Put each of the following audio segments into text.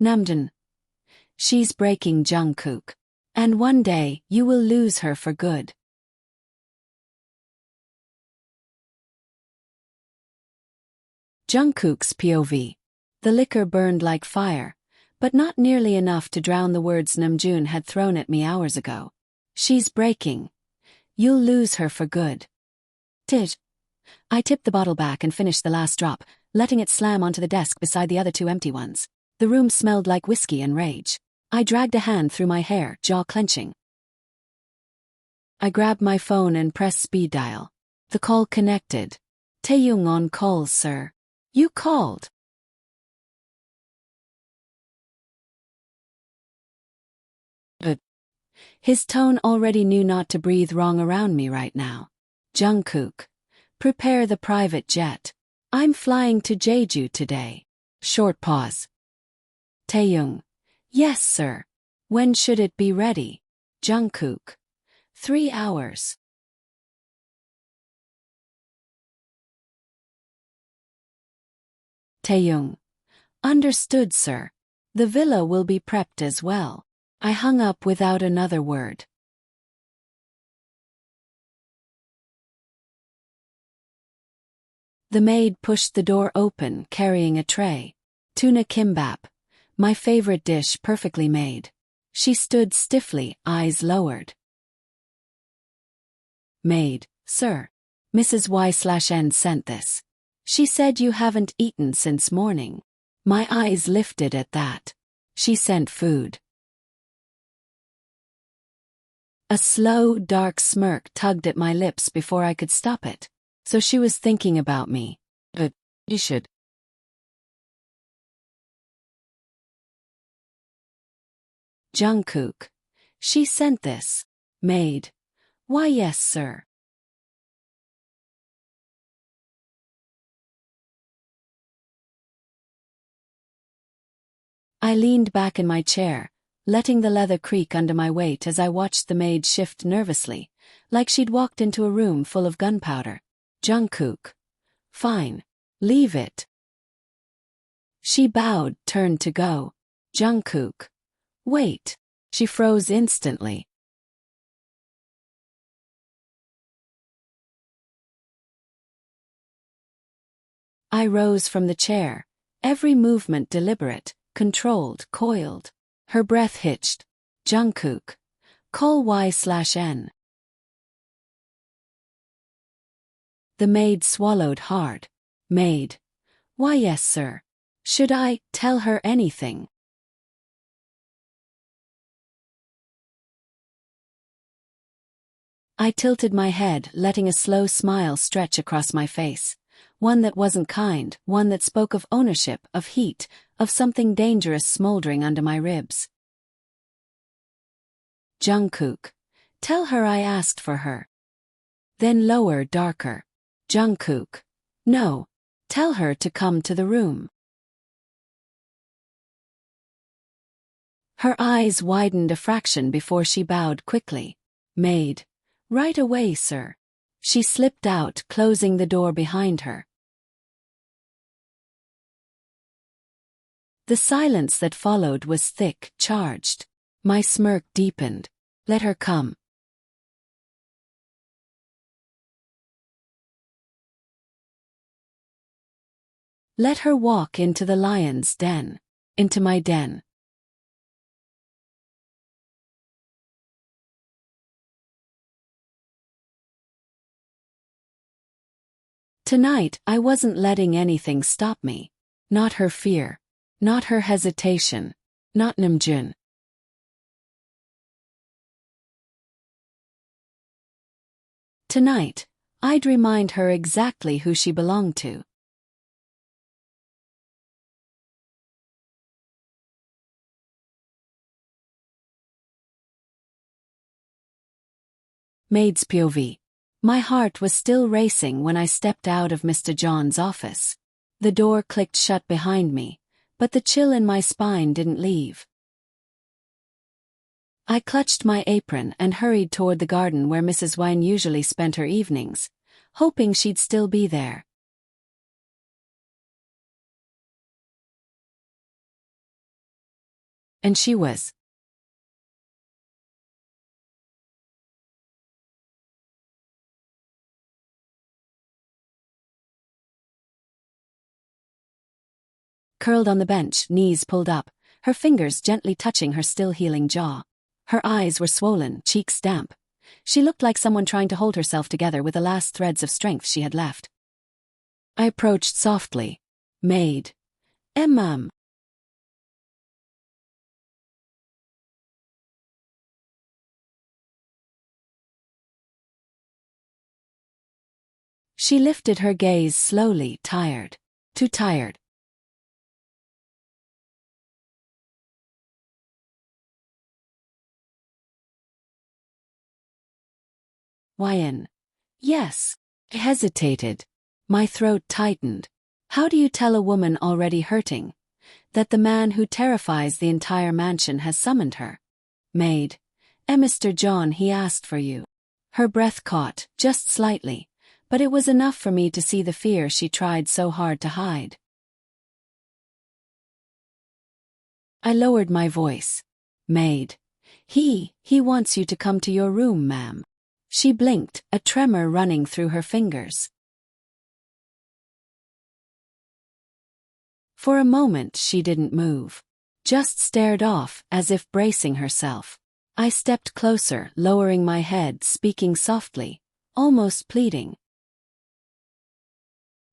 Namjoon. She's breaking Jungkook. And one day, you will lose her for good. Jungkook's POV. The liquor burned like fire, but not nearly enough to drown the words Namjoon had thrown at me hours ago. She's breaking. You'll lose her for good. Tij. I tipped the bottle back and finished the last drop, letting it slam onto the desk beside the other two empty ones. The room smelled like whiskey and rage. I dragged a hand through my hair, jaw clenching. I grabbed my phone and pressed speed dial. The call connected. Taeyong on call, sir. You called. But his tone already knew not to breathe wrong around me right now. Jungkook. Prepare the private jet. I'm flying to JEJU today. Short pause. Taeyong. Yes, sir. When should it be ready? Jungkook. 3 hours. Taeyong. Understood, sir. The villa will be prepped as well. I hung up without another word. The maid pushed the door open, carrying a tray. Tuna kimbap. My favorite dish, perfectly made. She stood stiffly, eyes lowered. Maid, sir. Mrs. Y/N sent this. She said you haven't eaten since morning. My eyes lifted at that. She sent food. A slow, dark smirk tugged at my lips before I could stop it. So she was thinking about me. But you should. Jungkook. She sent this. Maid. Why, yes, sir. I leaned back in my chair, letting the leather creak under my weight as I watched the maid shift nervously, like she'd walked into a room full of gunpowder. Jungkook. Fine. Leave it. She bowed, turned to go. Jungkook. Wait. She froze instantly. I rose from the chair, every movement deliberate, controlled, coiled. Her breath hitched. Jungkook. Call Y/N. The maid swallowed hard. Maid. Why, yes, sir. Should I tell her anything? I tilted my head, letting a slow smile stretch across my face. One that wasn't kind, one that spoke of ownership, of heat, of something dangerous smoldering under my ribs. Jungkook. Tell her I asked for her. Then lower, darker. Jungkook. No. Tell her to come to the room. Her eyes widened a fraction before she bowed quickly. Maid. Right away, sir. She slipped out, closing the door behind her. The silence that followed was thick, charged. My smirk deepened. Let her come. Let her walk into the lion's den. Into my den. Tonight, I wasn't letting anything stop me. Not her fear. Not her hesitation. Not Namjoon. Tonight, I'd remind her exactly who she belonged to. Maid's POV. My heart was still racing when I stepped out of Mr. John's office. The door clicked shut behind me, but the chill in my spine didn't leave. I clutched my apron and hurried toward the garden where Mrs. Wine usually spent her evenings, hoping she'd still be there. And she was. Curled on the bench, knees pulled up, her fingers gently touching her still healing jaw. Her eyes were swollen, cheeks damp. She looked like someone trying to hold herself together with the last threads of strength she had left. I approached softly. Maid. Ma'am. She lifted her gaze slowly, tired. Too tired. Why? Yes. I hesitated. My throat tightened. How do you tell a woman already hurting that the man who terrifies the entire mansion has summoned her? Maid. Mr. John, he asked for you. Her breath caught, just slightly, but it was enough for me to see the fear she tried so hard to hide. I lowered my voice. Maid. He wants you to come to your room, ma'am. She blinked, a tremor running through her fingers. For a moment she didn't move. Just stared off, as if bracing herself. I stepped closer, lowering my head, speaking softly, almost pleading.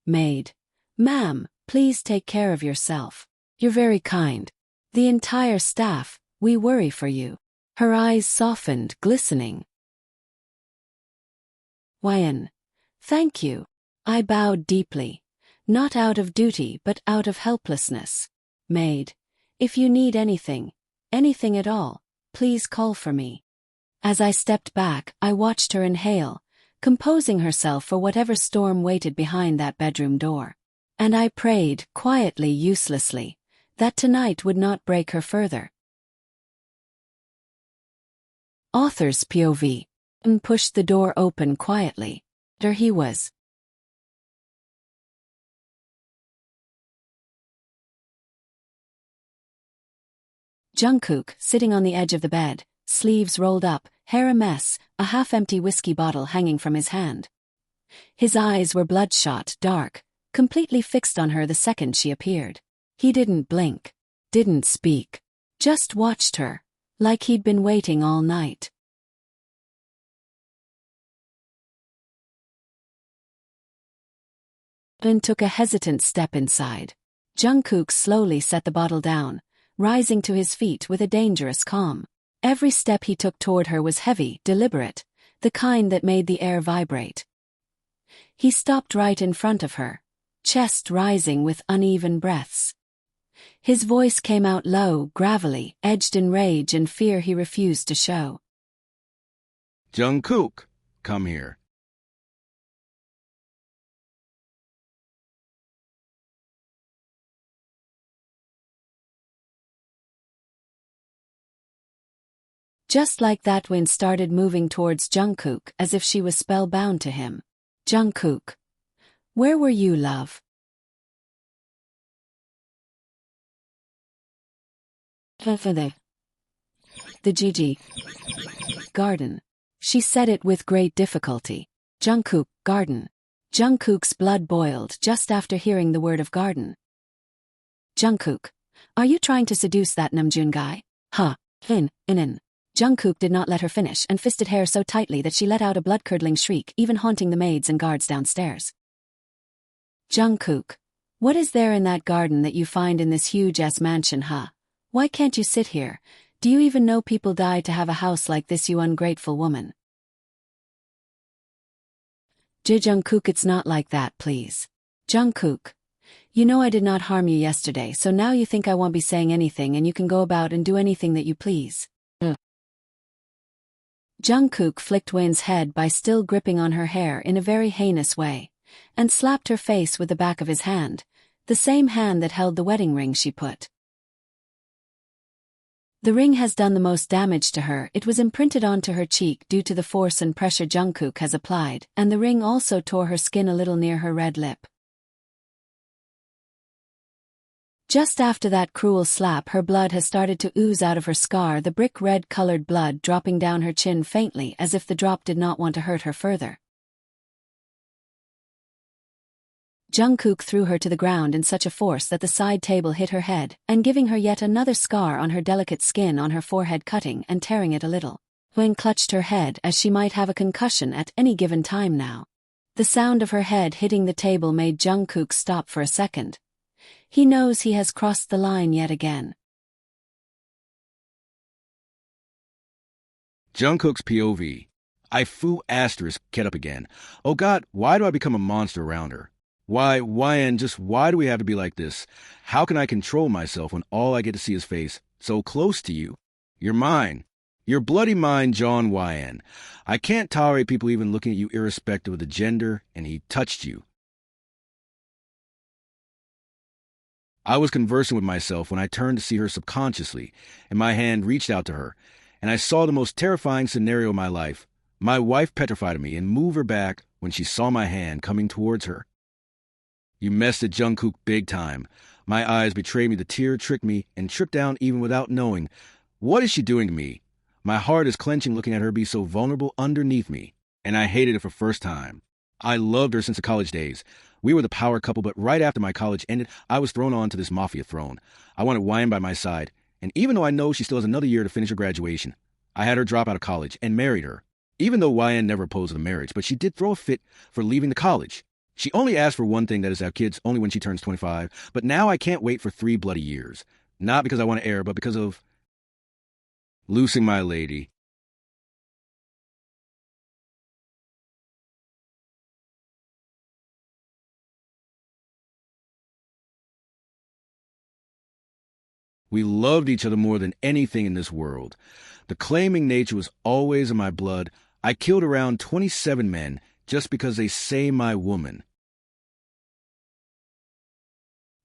Maid. Ma'am, please take care of yourself. You're very kind. The entire staff, we worry for you. Her eyes softened, glistening. Why? Thank you. I bowed deeply. Not out of duty but out of helplessness. Maid. If you need anything at all, please call for me. As I stepped back, I watched her inhale, composing herself for whatever storm waited behind that bedroom door. And I prayed, quietly, uselessly, that tonight would not break her further. Author's POV. And pushed the door open quietly. There he was. Jungkook, sitting on the edge of the bed, sleeves rolled up, hair a mess, a half-empty whiskey bottle hanging from his hand. His eyes were bloodshot, dark, completely fixed on her the second she appeared. He didn't blink, didn't speak, just watched her, like he'd been waiting all night. Then took a hesitant step inside. Jungkook slowly set the bottle down, rising to his feet with a dangerous calm. Every step he took toward her was heavy, deliberate, the kind that made the air vibrate. He stopped right in front of her, chest rising with uneven breaths. His voice came out low, gravelly, edged in rage and fear he refused to show. Jungkook, come here. Just like that, Win started moving towards Jungkook as if she was spellbound to him. Jungkook. Where were you, love? The JEJU garden. She said it with great difficulty. Jungkook, garden. Jungkook's blood boiled just after hearing the word of garden. Jungkook. Are you trying to seduce that Namjoon guy? Huh. In. Jungkook did not let her finish and fisted hair so tightly that she let out a blood-curdling shriek, even haunting the maids and guards downstairs. Jungkook. What is there in that garden that you find in this huge-ass mansion, huh? Why can't you sit here? Do you even know people die to have a house like this, you ungrateful woman? Jungkook, it's not like that, please. Jungkook. You know I did not harm you yesterday, so now you think I won't be saying anything and you can go about and do anything that you please. Jungkook flicked Win's head by still gripping on her hair in a very heinous way, and slapped her face with the back of his hand, the same hand that held the wedding ring she put. The ring has done the most damage to her. It was imprinted onto her cheek due to the force and pressure Jungkook has applied, and the ring also tore her skin a little near her red lip. Just after that cruel slap, her blood has started to ooze out of her scar, the brick red-colored blood dropping down her chin faintly as if the drop did not want to hurt her further. Jungkook threw her to the ground in such a force that the side table hit her head, and giving her yet another scar on her delicate skin on her forehead, cutting and tearing it a little. Wayne clutched her head as she might have a concussion at any given time now. The sound of her head hitting the table made Jungkook stop for a second. He knows he has crossed the line yet again. Jungkook's POV. I foo asterisk get up again. Oh God, why do I become a monster around her? Why, and just why do we have to be like this? How can I control myself when all I get to see is face, so close to you? You're mine. You're bloody mine, John YN. I can't tolerate people even looking at you irrespective of the gender, and he touched you. I was conversing with myself when I turned to see her subconsciously, and my hand reached out to her, and I saw the most terrifying scenario of my life. My wife petrified me and moved her back when she saw my hand coming towards her. You messed at Jungkook big time. My eyes betrayed me, the tear tricked me, and tripped down even without knowing. What is she doing to me? My heart is clenching looking at her be so vulnerable underneath me, and I hated it for first time. I loved her since the college days. We were the power couple, but right after my college ended, I was thrown on to this mafia throne. I wanted YN by my side, and even though I know she still has another year to finish her graduation, I had her drop out of college and married her. Even though YN never opposed the marriage, but she did throw a fit for leaving the college. She only asked for one thing, that is have kids only when she turns 25, but now I can't wait for 3 bloody years. Not because I want to err, but because of losing my lady. We loved each other more than anything in this world. The claiming nature was always in my blood. I killed around 27 men just because they say my woman.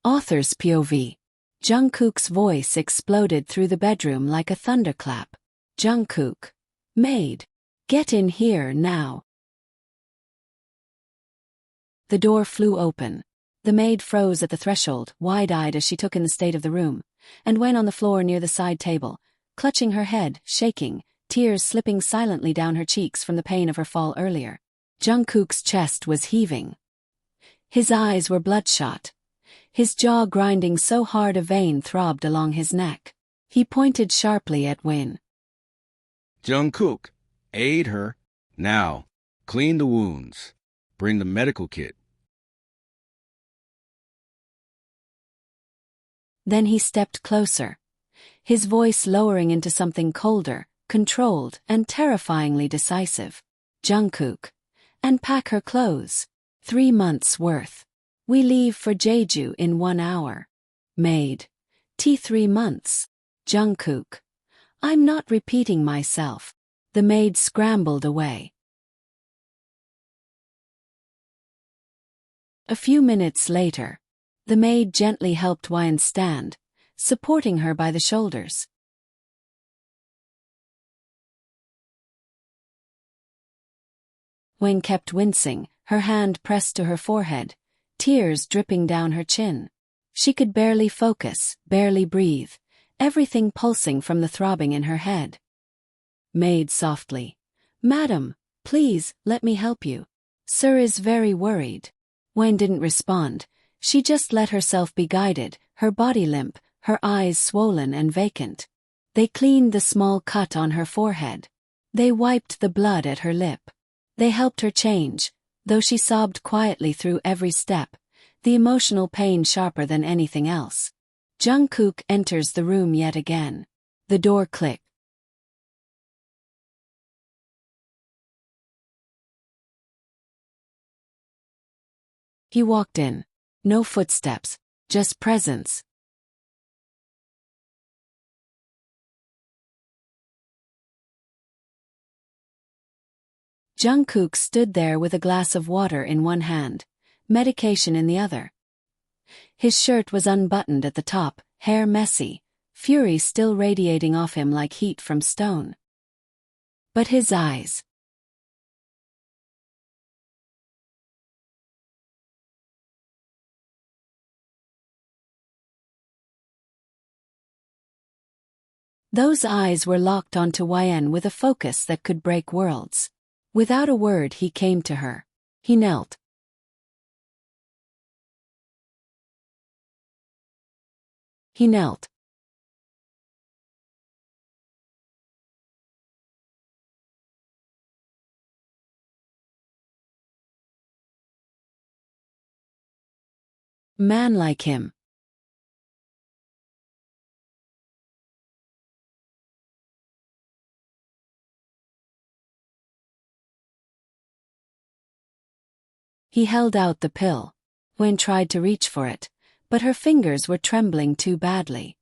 Author's POV. Jungkook's voice exploded through the bedroom like a thunderclap. Jungkook. Maid. Get in here now. The door flew open. The maid froze at the threshold, wide-eyed as she took in the state of the room, and went on the floor near the side table, clutching her head, shaking, tears slipping silently down her cheeks from the pain of her fall earlier. Jungkook's chest was heaving. His eyes were bloodshot. His jaw grinding so hard a vein throbbed along his neck. He pointed sharply at Win. Jungkook, aid her. Now, clean the wounds. Bring the medical kit. Then he stepped closer, his voice lowering into something colder, controlled, and terrifyingly decisive. Jungkook. And pack her clothes. 3 months' worth. We leave for JEJU in 1 hour. Maid. T 3 months. Jungkook. I'm not repeating myself. The maid scrambled away. A few minutes later, the maid gently helped YN stand, supporting her by the shoulders. Wayne kept wincing, her hand pressed to her forehead, tears dripping down her chin. She could barely focus, barely breathe, everything pulsing from the throbbing in her head. Maid softly. Madam, please, let me help you. Sir is very worried. Wayne didn't respond. She just let herself be guided, her body limp, her eyes swollen and vacant. They cleaned the small cut on her forehead. They wiped the blood at her lip. They helped her change, though she sobbed quietly through every step, the emotional pain sharper than anything else. Jungkook enters the room yet again. The door clicked. He walked in. No footsteps, just presence. Jungkook stood there with a glass of water in one hand, medication in the other. His shirt was unbuttoned at the top, hair messy, fury still radiating off him like heat from stone. But his eyes. Those eyes were locked onto YN with a focus that could break worlds. Without a word he came to her. He knelt. He knelt. Man like him. He held out the pill. Wen tried to reach for it, but her fingers were trembling too badly.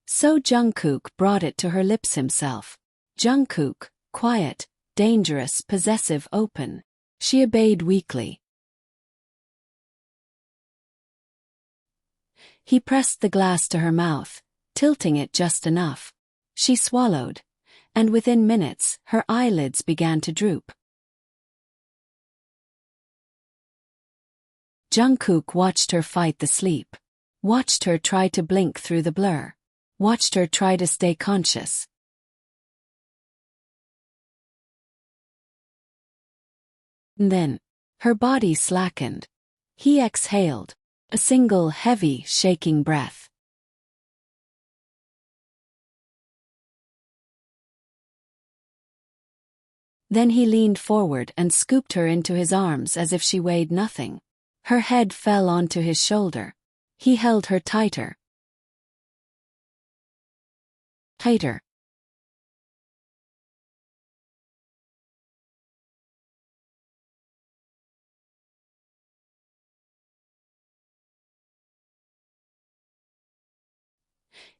So Jungkook brought it to her lips himself. Jungkook, quiet, dangerous, possessive, open. She obeyed weakly. He pressed the glass to her mouth, tilting it just enough. She swallowed, and within minutes, her eyelids began to droop. Jungkook watched her fight the sleep. Watched her try to blink through the blur. Watched her try to stay conscious. Then, her body slackened. He exhaled, a single heavy, shaking breath. Then he leaned forward and scooped her into his arms as if she weighed nothing. Her head fell onto his shoulder. He held her tighter. Tighter.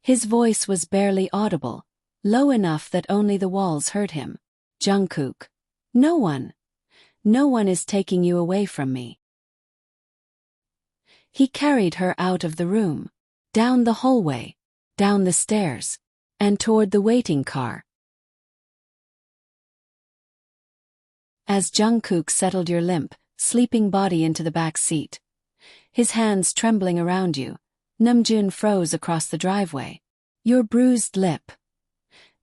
His voice was barely audible, low enough that only the walls heard him. Jungkook. No one is taking you away from me. He carried her out of the room, down the hallway, down the stairs, and toward the waiting car. As Jungkook settled your limp, sleeping body into the back seat, his hands trembling around you, Namjoon froze across the driveway. Your bruised lip.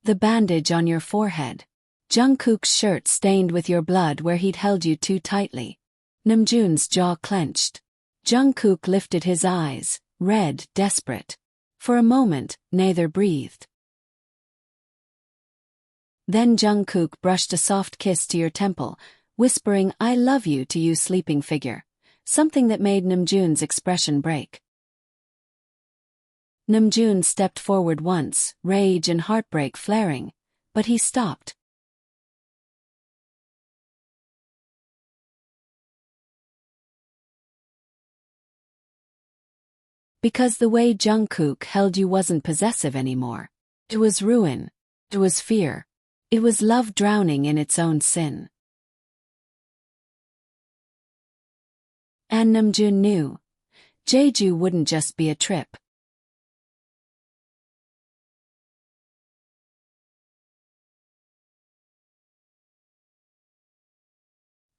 The bandage on your forehead. Jungkook's shirt stained with your blood where he'd held you too tightly. Namjoon's jaw clenched. Jungkook lifted his eyes, red, desperate. For a moment, neither breathed. Then Jungkook brushed a soft kiss to your temple, whispering "I love you" to you sleeping figure, something that made Namjoon's expression break. Namjoon stepped forward once, rage and heartbreak flaring, but he stopped. Because the way Jungkook held you wasn't possessive anymore. It was ruin. It was fear. It was love drowning in its own sin. And Namjoon knew. JEJU wouldn't just be a trip.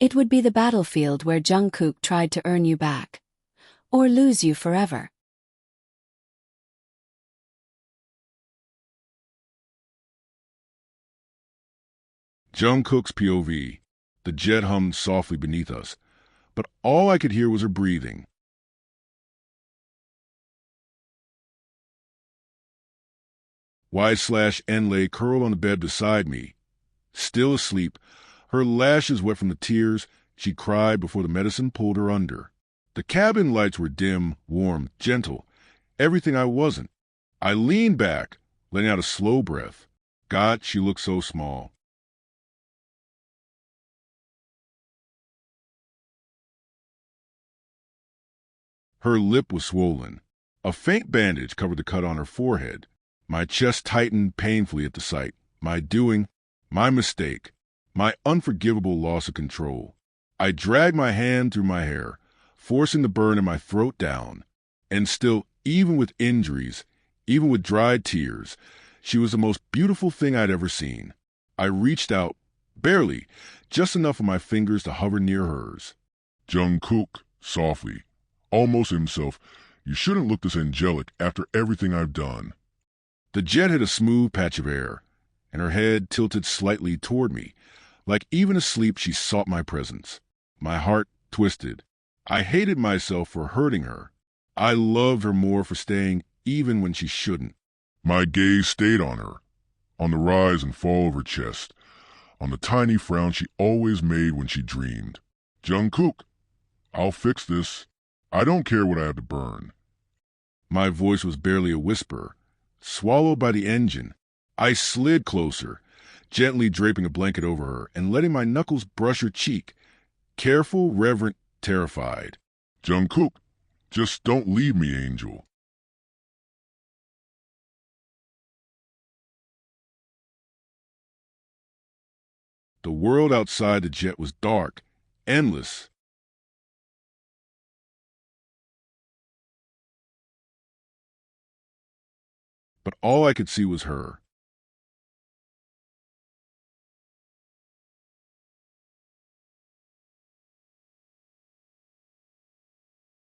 It would be the battlefield where Jungkook tried to earn you back. Or lose you forever. Jungkook's POV. The jet hummed softly beneath us, but all I could hear was her breathing. Y/N lay curled on the bed beside me. Still asleep, her lashes wet from the tears, she cried before the medicine pulled her under. The cabin lights were dim, warm, gentle, everything I wasn't. I leaned back, letting out a slow breath. God, she looked so small. Her lip was swollen. A faint bandage covered the cut on her forehead. My chest tightened painfully at the sight. My doing, my mistake, my unforgivable loss of control. I dragged my hand through my hair, forcing the burn in my throat down. And still, even with injuries, even with dried tears, she was the most beautiful thing I'd ever seen. I reached out, barely, just enough of my fingers to hover near hers. Jungkook, softly. almost himself. You shouldn't look this angelic after everything I've done. The jet hit a smooth patch of air, and her head tilted slightly toward me. Like even asleep, she sought my presence. My heart twisted. I hated myself for hurting her. I loved her more for staying even when she shouldn't. My gaze stayed on her, on the rise and fall of her chest, on the tiny frown she always made when she dreamed. Jungkook, I'll fix this. I don't care what I have to burn. My voice was barely a whisper. Swallowed by the engine, I slid closer, gently draping a blanket over her and letting my knuckles brush her cheek. Careful, reverent, terrified. Jungkook, just don't leave me, Angel. The world outside the jet was dark, endless. But all I could see was her.